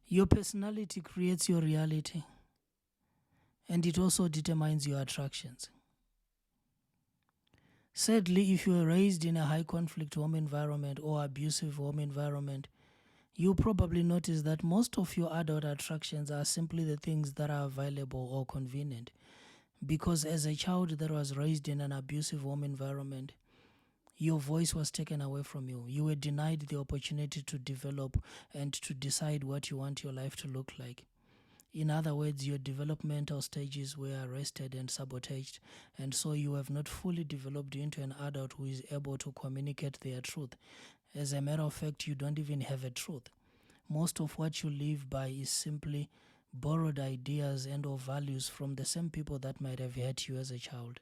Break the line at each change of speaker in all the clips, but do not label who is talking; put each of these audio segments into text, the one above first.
Your personality creates your reality, and it also determines your attractions. Sadly, if you were raised in a high conflict home environment or abusive home environment, you probably notice that most of your adult attractions are simply the things that are available or convenient. Because as a child that was raised in an abusive home environment, your voice was taken away from you. You were denied the opportunity to develop and to decide what you want your life to look like. In other words, your developmental stages were arrested and sabotaged, and so you have not fully developed into an adult who is able to communicate their truth. As a matter of fact, you don't even have a truth. Most of what you live by is simply borrowed ideas and or values from the same people that might have hurt you as a child.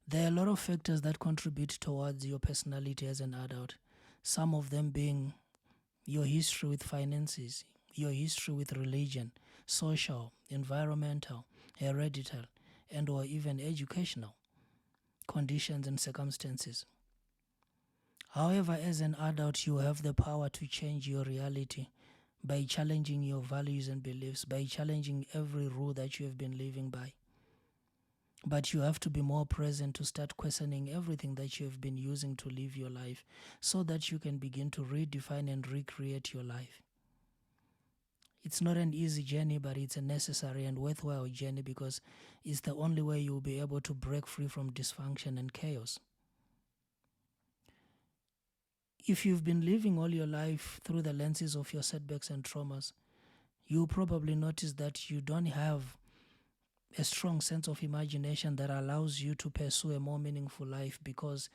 There are a lot of factors that contribute towards your personality as an adult, some of them being your history with finances, your history with religion, social, environmental, hereditary, and or even educational conditions and circumstances. However, as an adult, you have the power to change your reality by challenging your values and beliefs, by challenging every rule that you have been living by. But you have to be more present to start questioning everything that you have been using to live your life so that you can begin to redefine and recreate your life. It's not an easy journey, but it's a necessary and worthwhile journey because it's the only way you'll be able to break free from dysfunction and chaos. If you've been living all your life through the lenses of your setbacks and traumas, you'll probably notice that you don't have a strong sense of imagination that allows you to pursue a more meaningful life, because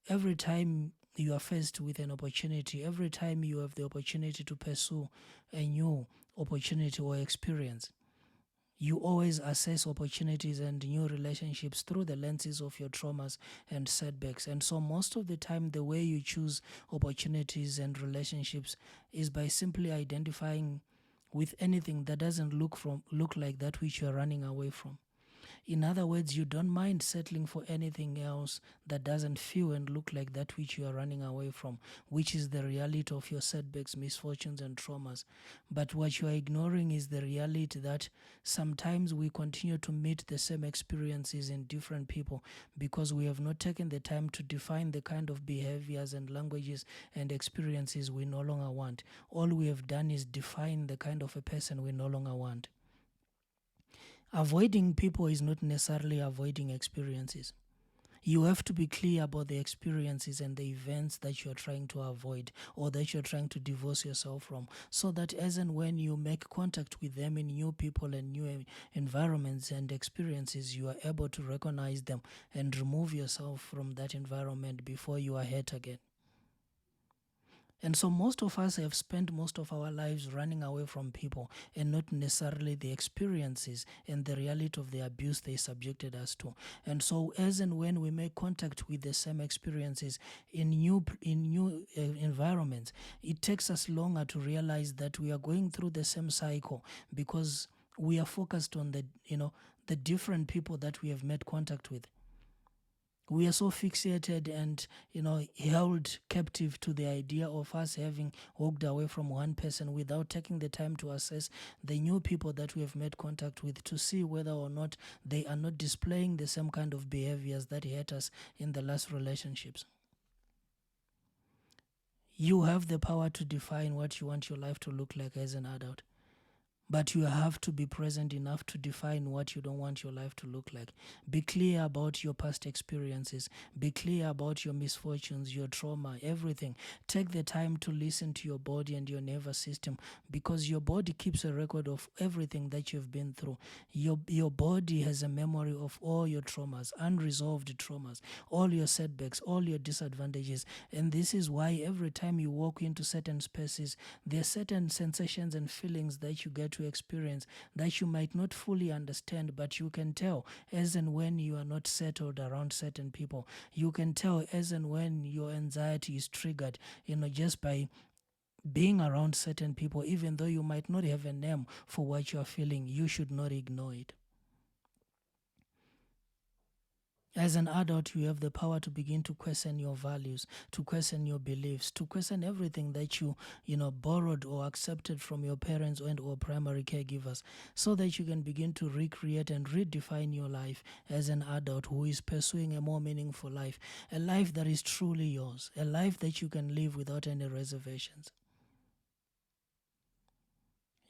every time you are faced with an opportunity, every time you have the opportunity to pursue a new opportunity or experience, you always assess opportunities and new relationships through the lenses of your traumas and setbacks. And so most of the time, the way you choose opportunities and relationships is by simply identifying with anything that doesn't look like that which you are running away from. In other words, you don't mind settling for anything else that doesn't feel and look like that which you are running away from, which is the reality of your setbacks, misfortunes, and traumas. But what you are ignoring is the reality that sometimes we continue to meet the same experiences in different people because we have not taken the time to define the kind of behaviors and languages and experiences we no longer want. All we have done is define the kind of a person we no longer want. Avoiding people is not necessarily avoiding experiences. You have to be clear about the experiences and the events that you're trying to avoid or that you're trying to divorce yourself from, so that as and when you make contact with them in new people and new environments and experiences, you are able to recognize them and remove yourself from that environment before you are hurt again. And so most of us have spent most of our lives running away from people and not necessarily the experiences and the reality of the abuse they subjected us to. And so as and when we make contact with the same experiences in new environments, it takes us longer to realize that we are going through the same cycle because we are focused on the different people that we have made contact with. We are so fixated and held captive to the idea of us having walked away from one person without taking the time to assess the new people that we have made contact with to see whether or not they are not displaying the same kind of behaviors that hurt us in the last relationships. You have the power to define what you want your life to look like as an adult. But you have to be present enough to define what you don't want your life to look like. Be clear about your past experiences. Be clear about your misfortunes, your trauma, everything. Take the time to listen to your body and your nervous system, because your body keeps a record of everything that you've been through. Your body has a memory of all your traumas, unresolved traumas, all your setbacks, all your disadvantages. And this is why every time you walk into certain spaces, there are certain sensations and feelings that you get to experience that you might not fully understand, but you can tell as and when you are not settled around certain people. You can tell as and when your anxiety is triggered, just by being around certain people. Even though you might not have a name for what you are feeling, you should not ignore it. As an adult, you have the power to begin to question your values, to question your beliefs, to question everything that you borrowed or accepted from your parents and or primary caregivers, so that you can begin to recreate and redefine your life as an adult who is pursuing a more meaningful life, a life that is truly yours, a life that you can live without any reservations.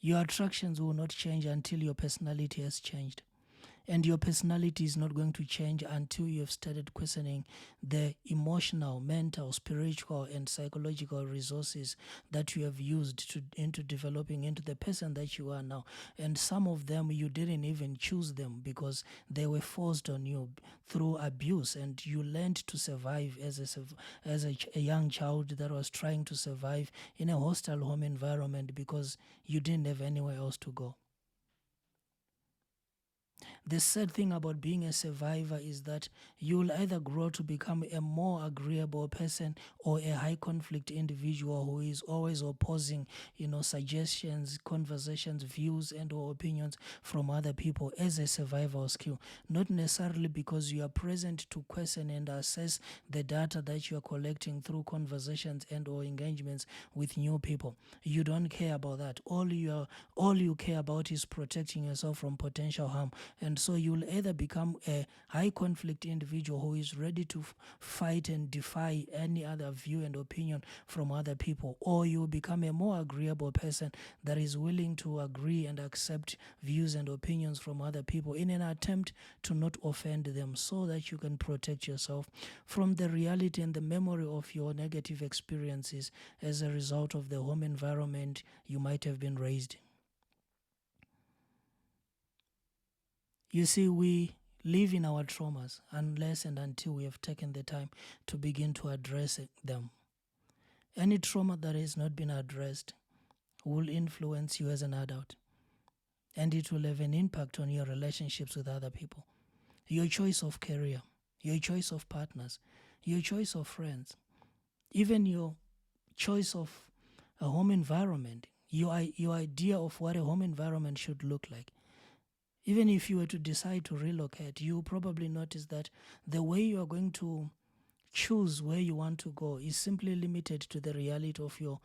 Your attractions will not change until your personality has changed. And your personality is not going to change until you have started questioning the emotional, mental, spiritual, and psychological resources that you have used into developing into the person that you are now. And some of them you didn't even choose them because they were forced on you through abuse, and you learned to survive as a young child that was trying to survive in a hostile home environment because you didn't have anywhere else to go. The sad thing about being a survivor is that you'll either grow to become a more agreeable person or a high conflict individual who is always opposing, suggestions, conversations, views, and or opinions from other people as a survival skill. Not necessarily because you are present to question and assess the data that you are collecting through conversations and or engagements with new people. You don't care about that. All you care about is protecting yourself from potential harm. And so you'll either become a high conflict individual who is ready to fight and defy any other view and opinion from other people, or you'll become a more agreeable person that is willing to agree and accept views and opinions from other people in an attempt to not offend them, so that you can protect yourself from the reality and the memory of your negative experiences as a result of the home environment you might have been raised in. You see, we live in our traumas unless and until we have taken the time to begin to address them. Any trauma that has not been addressed will influence you as an adult, and it will have an impact on your relationships with other people, your choice of career, your choice of partners, your choice of friends, even your choice of a home environment, your idea of what a home environment should look like. Even if you were to decide to relocate, you probably notice that the way you are going to choose where you want to go is simply limited to the reality of your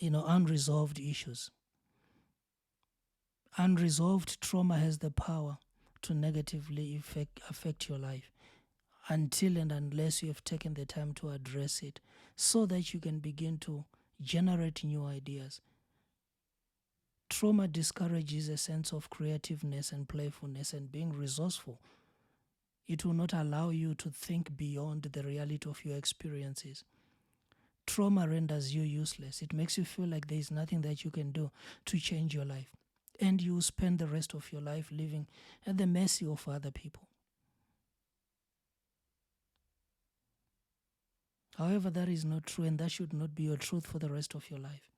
unresolved issues. Unresolved trauma has the power to negatively affect your life until and unless you have taken the time to address it, so that you can begin to generate new ideas. Trauma discourages a sense of creativeness and playfulness and being resourceful. It will not allow you to think beyond the reality of your experiences. Trauma renders you useless. It makes you feel like there is nothing that you can do to change your life. And you spend the rest of your life living at the mercy of other people. However, that is not true, and that should not be your truth for the rest of your life.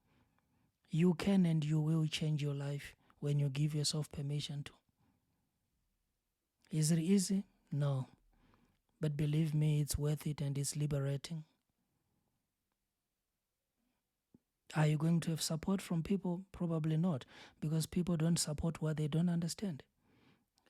You can and you will change your life when you give yourself permission to. Is it easy? No. But believe me, it's worth it and it's liberating. Are you going to have support from people? Probably not, because people don't support what they don't understand.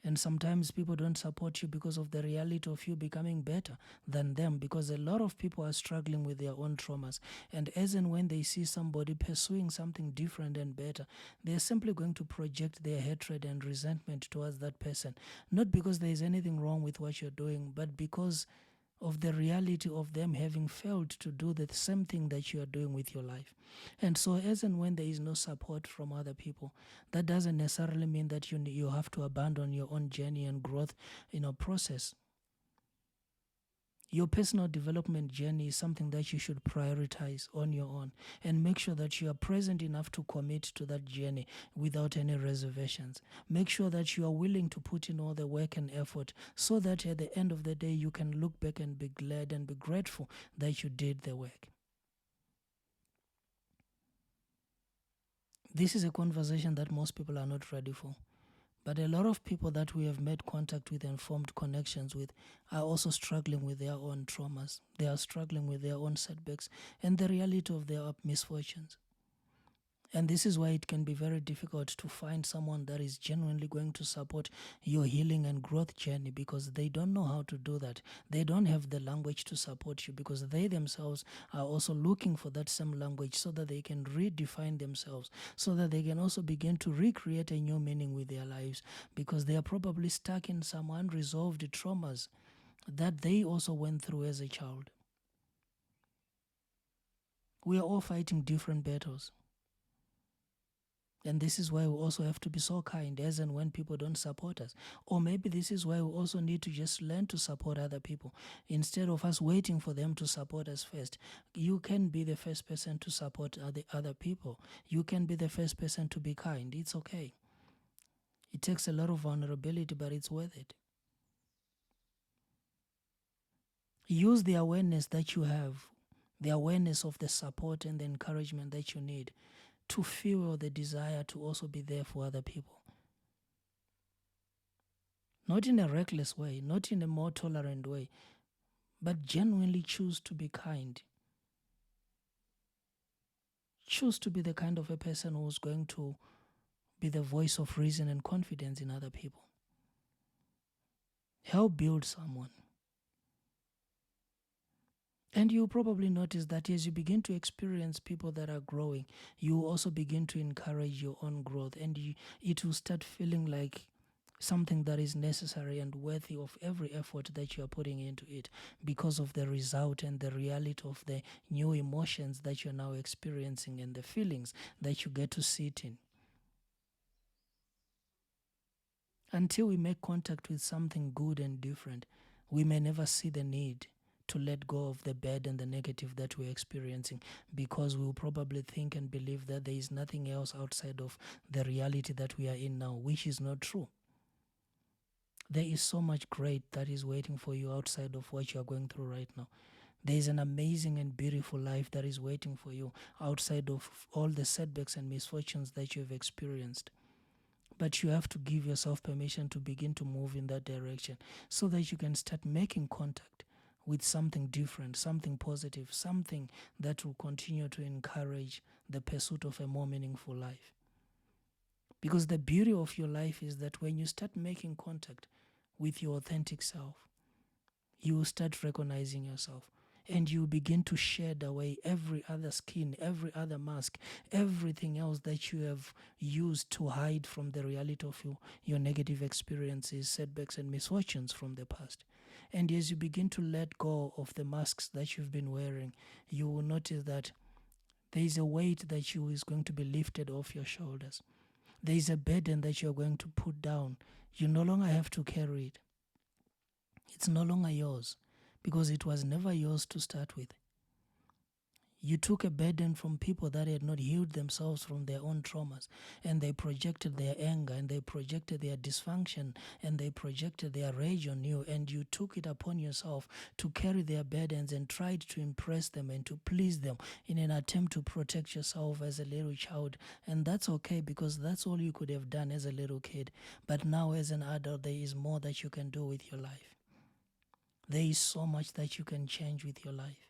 And sometimes people don't support you because of the reality of you becoming better than them, because a lot of people are struggling with their own traumas. And as and when they see somebody pursuing something different and better, they're simply going to project their hatred and resentment towards that person. Not because there is anything wrong with what you're doing, but because of the reality of them having failed to do the same thing that you are doing with your life. And so as and when there is no support from other people, that doesn't necessarily mean that you have to abandon your own journey and growth process. Your personal development journey is something that you should prioritize on your own, and make sure that you are present enough to commit to that journey without any reservations. Make sure that you are willing to put in all the work and effort, so that at the end of the day you can look back and be glad and be grateful that you did the work. This is a conversation that most people are not ready for. But a lot of people that we have made contact with and formed connections with are also struggling with their own traumas. They are struggling with their own setbacks and the reality of their misfortunes. And this is why it can be very difficult to find someone that is genuinely going to support your healing and growth journey, because they don't know how to do that. They don't have the language to support you, because they themselves are also looking for that same language so that they can redefine themselves, so that they can also begin to recreate a new meaning with their lives, because they are probably stuck in some unresolved traumas that they also went through as a child. We are all fighting different battles. And this is why we also have to be so kind as and when people don't support us. Or maybe this is why we also need to just learn to support other people instead of us waiting for them to support us first. You can be the first person to support other people. You can be the first person to be kind. It's okay. It takes a lot of vulnerability, but it's worth it. Use the awareness that you have, the awareness of the support and the encouragement that you need, to fuel the desire to also be there for other people. Not in a reckless way, not in a more tolerant way, but genuinely choose to be kind. Choose to be the kind of a person who's going to be the voice of reason and confidence in other people. Help build someone. And you probably notice that as you begin to experience people that are growing, you also begin to encourage your own growth, and it will start feeling like something that is necessary and worthy of every effort that you are putting into it, because of the result and the reality of the new emotions that you're now experiencing and the feelings that you get to sit in. Until we make contact with something good and different, we may never see the need to let go of the bad and the negative that we're experiencing, because we'll probably think and believe that there is nothing else outside of the reality that we are in now, which is not true. There is so much great that is waiting for you outside of what you are going through right now. There is an amazing and beautiful life that is waiting for you outside of all the setbacks and misfortunes that you have experienced. But you have to give yourself permission to begin to move in that direction, so that you can start making contact with something different, something positive, something that will continue to encourage the pursuit of a more meaningful life. Because the beauty of your life is that when you start making contact with your authentic self, you will start recognizing yourself, and you begin to shed away every other skin, every other mask, everything else that you have used to hide from the reality of your negative experiences, setbacks, and misfortunes from the past. And as you begin to let go of the masks that you've been wearing, you will notice that there is a weight that you is going to be lifted off your shoulders. There is a burden that you're going to put down. You no longer have to carry it. It's no longer yours, because it was never yours to start with. You took a burden from people that had not healed themselves from their own traumas, and they projected their anger, and they projected their dysfunction, and they projected their rage on you, and you took it upon yourself to carry their burdens and tried to impress them and to please them in an attempt to protect yourself as a little child. And that's okay, because that's all you could have done as a little kid. But now as an adult, there is more that you can do with your life. There is so much that you can change with your life.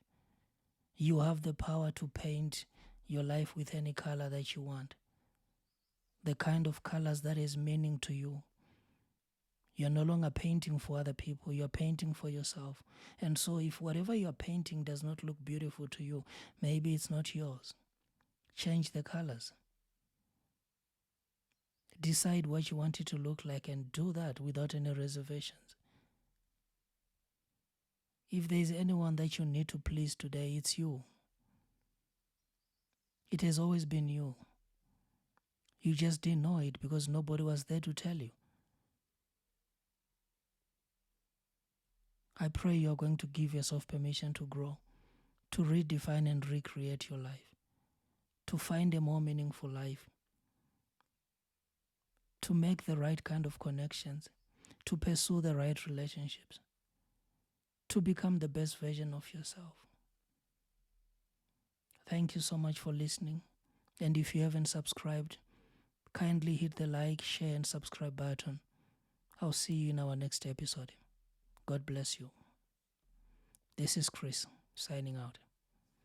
You have the power to paint your life with any color that you want. The kind of colors that is meaning to you. You're no longer painting for other people, you're painting for yourself. And so if whatever you're painting does not look beautiful to you, maybe it's not yours. Change the colors. Decide what you want it to look like and do that without any reservations. If there is anyone that you need to please today, it's you. It has always been you. You just didn't know it because nobody was there to tell you. I pray you're going to give yourself permission to grow, to redefine and recreate your life, to find a more meaningful life, to make the right kind of connections, to pursue the right relationships, to become the best version of yourself. Thank you so much for listening. And if you haven't subscribed, kindly hit the like, share, and subscribe button. I'll see you in our next episode. God bless you. This is Chris, signing out.